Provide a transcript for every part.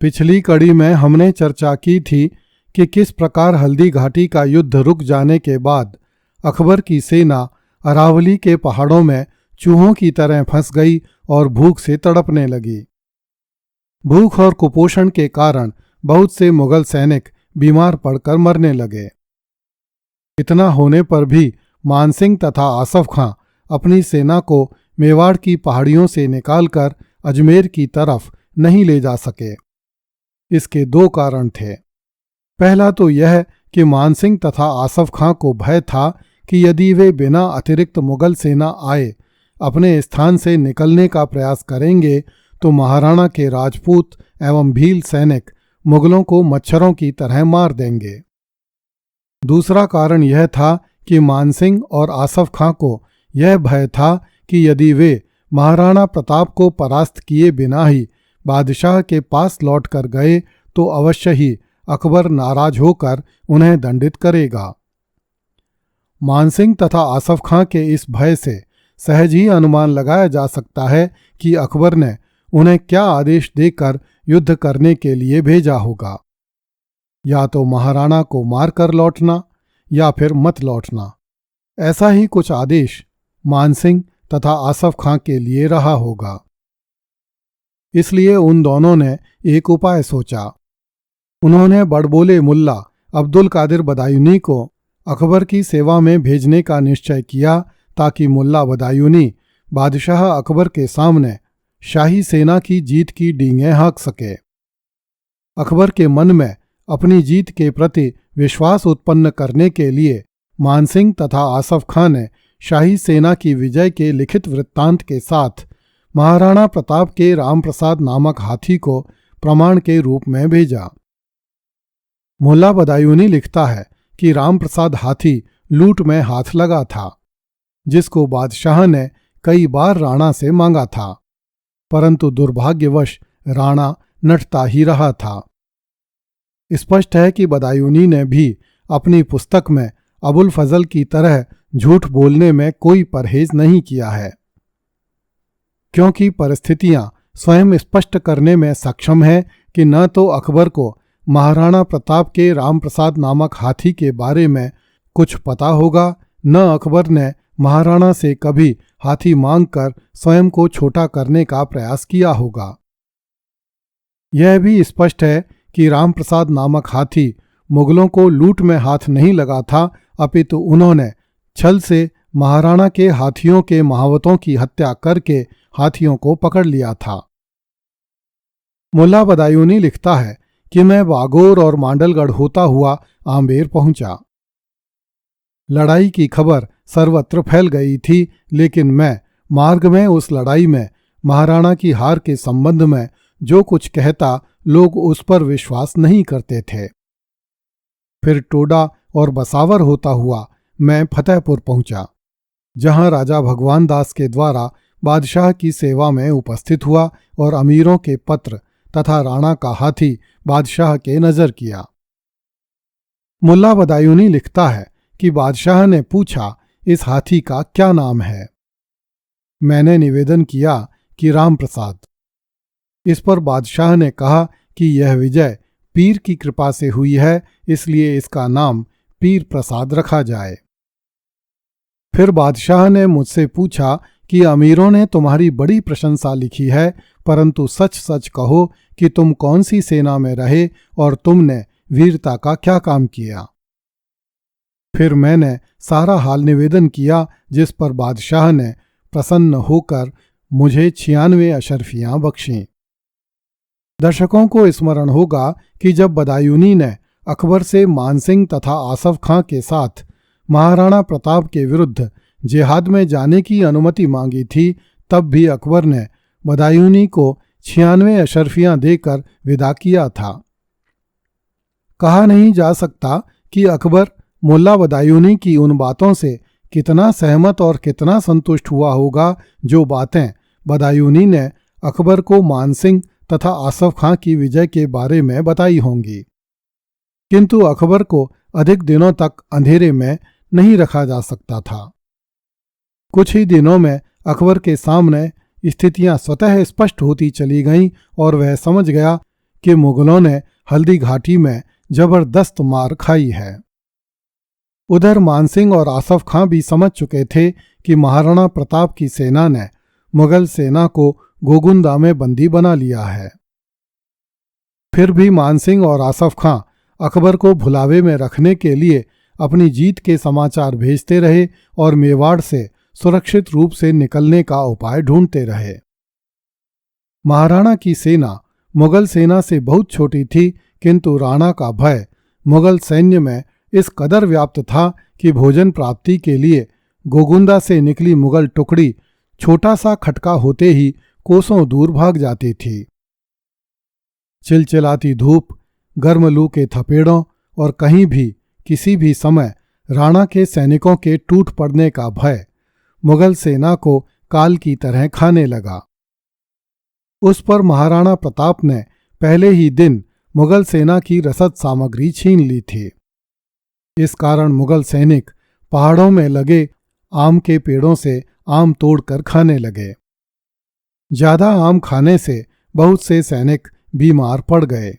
पिछली कड़ी में हमने चर्चा की थी कि किस प्रकार हल्दी घाटी का युद्ध रुक जाने के बाद अकबर की सेना अरावली के पहाड़ों में चूहों की तरह फंस गई और भूख से तड़पने लगी। भूख और कुपोषण के कारण बहुत से मुगल सैनिक बीमार पड़कर मरने लगे। इतना होने पर भी मानसिंह तथा आसफ खां अपनी सेना को मेवाड़ की पहाड़ियों से निकालकर अजमेर की तरफ नहीं ले जा सके। इसके दो कारण थे। पहला तो यह कि मानसिंह तथा आसफ खां को भय था कि यदि वे बिना अतिरिक्त मुगल सेना आए अपने स्थान से निकलने का प्रयास करेंगे तो महाराणा के राजपूत एवं भील सैनिक मुगलों को मच्छरों की तरह मार देंगे। दूसरा कारण यह था कि मानसिंह और आसफ खां को यह भय था कि यदि वे महाराणा प्रताप को परास्त किए बिना ही बादशाह के पास लौट कर गए तो अवश्य ही अकबर नाराज होकर उन्हें दंडित करेगा। मानसिंह तथा आसफ खां के इस भय से सहज ही अनुमान लगाया जा सकता है कि अकबर ने उन्हें क्या आदेश देकर युद्ध करने के लिए भेजा होगा, या तो महाराणा को मारकर लौटना या फिर मत लौटना। ऐसा ही कुछ आदेश मानसिंह तथा आसफ खां के लिए रहा होगा। इसलिए उन दोनों ने एक उपाय सोचा। उन्होंने बड़बोले मुल्ला अब्दुल कादिर बदायूनी को अकबर की सेवा में भेजने का निश्चय किया ताकि मुल्ला बदायूनी बादशाह अकबर के सामने शाही सेना की जीत की डींगें हाँक सके। अकबर के मन में अपनी जीत के प्रति विश्वास उत्पन्न करने के लिए मानसिंह तथा आसफ खां ने शाही सेना की विजय के लिखित वृत्तांत के साथ महाराणा प्रताप के रामप्रसाद नामक हाथी को प्रमाण के रूप में भेजा। मुल्ला बदायूनी लिखता है कि रामप्रसाद हाथी लूट में हाथ लगा था, जिसको बादशाह ने कई बार राणा से मांगा था, परंतु दुर्भाग्यवश राणा नटता ही रहा था। स्पष्ट है कि बदायूनी ने भी अपनी पुस्तक में अबुल फजल की तरह झूठ बोलने में कोई परहेज नहीं किया है, क्योंकि परिस्थितियां स्वयं स्पष्ट करने में सक्षम है कि न तो अकबर को महाराणा प्रताप के रामप्रसाद नामक हाथी के बारे में कुछ पता होगा, न अकबर ने महाराणा से कभी हाथी मांगकर स्वयं को छोटा करने का प्रयास किया होगा। यह भी स्पष्ट है कि रामप्रसाद नामक हाथी मुगलों को लूट में हाथ नहीं लगा था, अपितु उन्होंने छल से महाराणा के हाथियों के महावतों की हत्या करके हाथियों को पकड़ लिया था। मुल्ला बदायूनी लिखता है कि मैं बागोर और मांडलगढ़ होता हुआ आंबेर पहुंचा। लड़ाई की खबर सर्वत्र फैल गई थी, लेकिन मैं मार्ग में उस लड़ाई में महाराणा की हार के संबंध में जो कुछ कहता लोग उस पर विश्वास नहीं करते थे। फिर टोडा और बसावर होता हुआ मैं फतेहपुर पहुंचा, जहां राजा भगवान दास के द्वारा बादशाह की सेवा में उपस्थित हुआ और अमीरों के पत्र तथा राणा का हाथी बादशाह के नजर किया। मुल्ला बदायूनी लिखता है कि बादशाह ने पूछा, इस हाथी का क्या नाम है? मैंने निवेदन किया कि रामप्रसाद। इस पर बादशाह ने कहा कि यह विजय पीर की कृपा से हुई है, इसलिए इसका नाम पीर प्रसाद रखा जाए। फिर बादशाह ने मुझसे पूछा कि अमीरों ने तुम्हारी बड़ी प्रशंसा लिखी है, परंतु सच सच कहो कि तुम कौन सी सेना में रहे और तुमने वीरता का क्या काम किया। फिर मैंने सारा हाल निवेदन किया, जिस पर बादशाह ने प्रसन्न होकर मुझे 96 अशर्फियां बख्शीं। दर्शकों को स्मरण होगा कि जब बदायूनी ने अकबर से मानसिंह तथा आसफ खां के साथ महाराणा प्रताप के विरुद्ध जिहाद में जाने की अनुमति मांगी थी, तब भी अकबर ने बदायूनी को 96 अशर्फियां देकर विदा किया था। कहा नहीं जा सकता कि अकबर मुल्ला बदायूनी की उन बातों से कितना सहमत और कितना संतुष्ट हुआ होगा, जो बातें बदायूनी ने अकबर को मानसिंह तथा आसफ खां की विजय के बारे में बताई होंगी। किंतु अकबर को अधिक दिनों तक अंधेरे में नहीं रखा जा सकता था। कुछ ही दिनों में अकबर के सामने स्थितियां स्वतः स्पष्ट होती चली गईं और वह समझ गया कि मुगलों ने हल्दी घाटी में जबरदस्त मार खाई है। उधर मानसिंह और आसफ खां भी समझ चुके थे कि महाराणा प्रताप की सेना ने मुगल सेना को गोगुंदा में बंदी बना लिया है। फिर भी मानसिंह और आसफ खां अकबर को भुलावे में रखने के लिए अपनी जीत के समाचार भेजते रहे और मेवाड़ से सुरक्षित रूप से निकलने का उपाय ढूंढते रहे। महाराणा की सेना मुगल सेना से बहुत छोटी थी, किंतु राणा का भय मुगल सैन्य में इस कदर व्याप्त था कि भोजन प्राप्ति के लिए गोगुंदा से निकली मुगल टुकड़ी छोटा सा खटका होते ही कोसों दूर भाग जाती थी। चिलचिलाती धूप, गर्म लू के थपेड़ों और कहीं भी किसी भी समय राणा के सैनिकों के टूट पड़ने का भय मुगल सेना को काल की तरह खाने लगा। उस पर महाराणा प्रताप ने पहले ही दिन मुगल सेना की रसद सामग्री छीन ली थी। इस कारण मुगल सैनिक पहाड़ों में लगे आम के पेड़ों से आम तोड़कर खाने लगे। ज्यादा आम खाने से बहुत से सैनिक बीमार पड़ गए।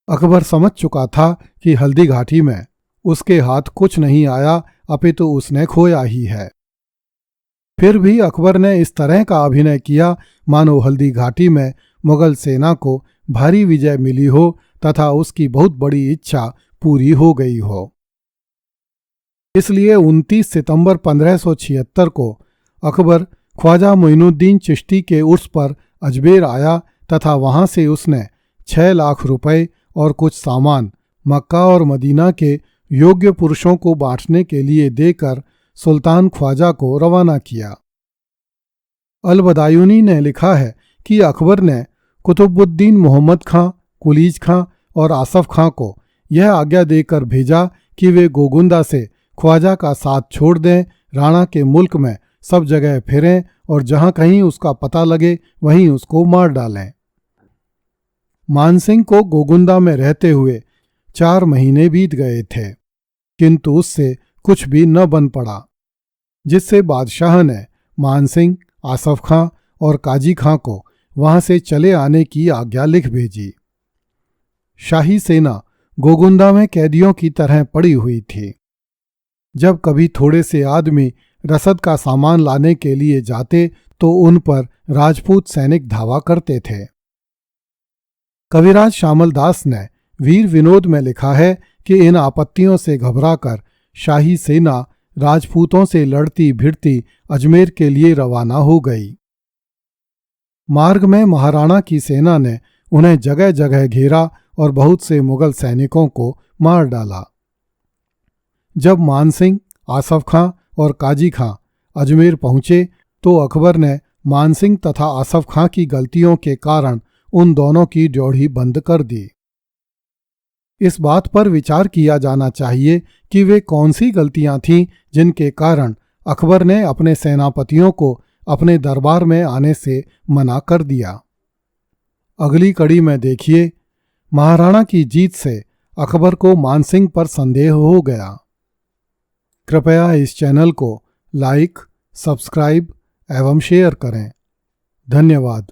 अकबर समझ चुका था कि हल्दी घाटी में उसके हाथ कुछ नहीं आया, अपितु उसने खोया ही है। फिर भी अकबर ने इस तरह का अभिनय किया मानो हल्दी घाटी में मुगल सेना को भारी विजय मिली हो तथा उसकी बहुत बड़ी इच्छा पूरी हो गई हो। इसलिए 29 सितंबर 1576 को अकबर ख्वाजा मोइनुद्दीन चिश्ती के उर्स पर अजमेर आया तथा वहां से उसने 6 लाख रुपए और कुछ सामान मक्का और मदीना के योग्य पुरुषों को बांटने के लिए देकर सुल्तान ख्वाजा को रवाना किया। अल-बदायूनी ने लिखा है कि अकबर ने कुतुबुद्दीन मोहम्मद खां, कुलीज खां और आसफ खां को यह आज्ञा देकर भेजा कि वे गोगुंदा से ख्वाजा का साथ छोड़ दें, राणा के मुल्क में सब जगह फिरें और जहां कहीं उसका पता लगे वहीं उसको मार डालें। मानसिंह को गोगुंदा में रहते हुए 4 महीने बीत गए थे, किंतु उससे कुछ भी न बन पड़ा, जिससे बादशाह ने मानसिंह, आसफ खां और काजी खां को वहां से चले आने की आज्ञा लिख भेजी। शाही सेना गोगुंदा में कैदियों की तरह पड़ी हुई थी। जब कभी थोड़े से आदमी रसद का सामान लाने के लिए जाते तो उन पर राजपूत सैनिक धावा करते थे। कविराज श्यामल दास ने वीर विनोद में लिखा है कि इन आपत्तियों से घबराकर शाही सेना राजपूतों से लड़ती भिड़ती अजमेर के लिए रवाना हो गई। मार्ग में महाराणा की सेना ने उन्हें जगह जगह घेरा और बहुत से मुगल सैनिकों को मार डाला। जब मानसिंह, आसफ खां और काजी खां अजमेर पहुंचे तो अकबर ने मानसिंह तथा आसफ खां की गलतियों के कारण उन दोनों की ड्योढ़ी बंद कर दी। इस बात पर विचार किया जाना चाहिए कि वे कौन सी गलतियां थीं जिनके कारण अकबर ने अपने सेनापतियों को अपने दरबार में आने से मना कर दिया। अगली कड़ी में देखिए, महाराणा की जीत से अकबर को मानसिंह पर संदेह हो गया। कृपया इस चैनल को लाइक, सब्सक्राइब एवं शेयर करें। धन्यवाद।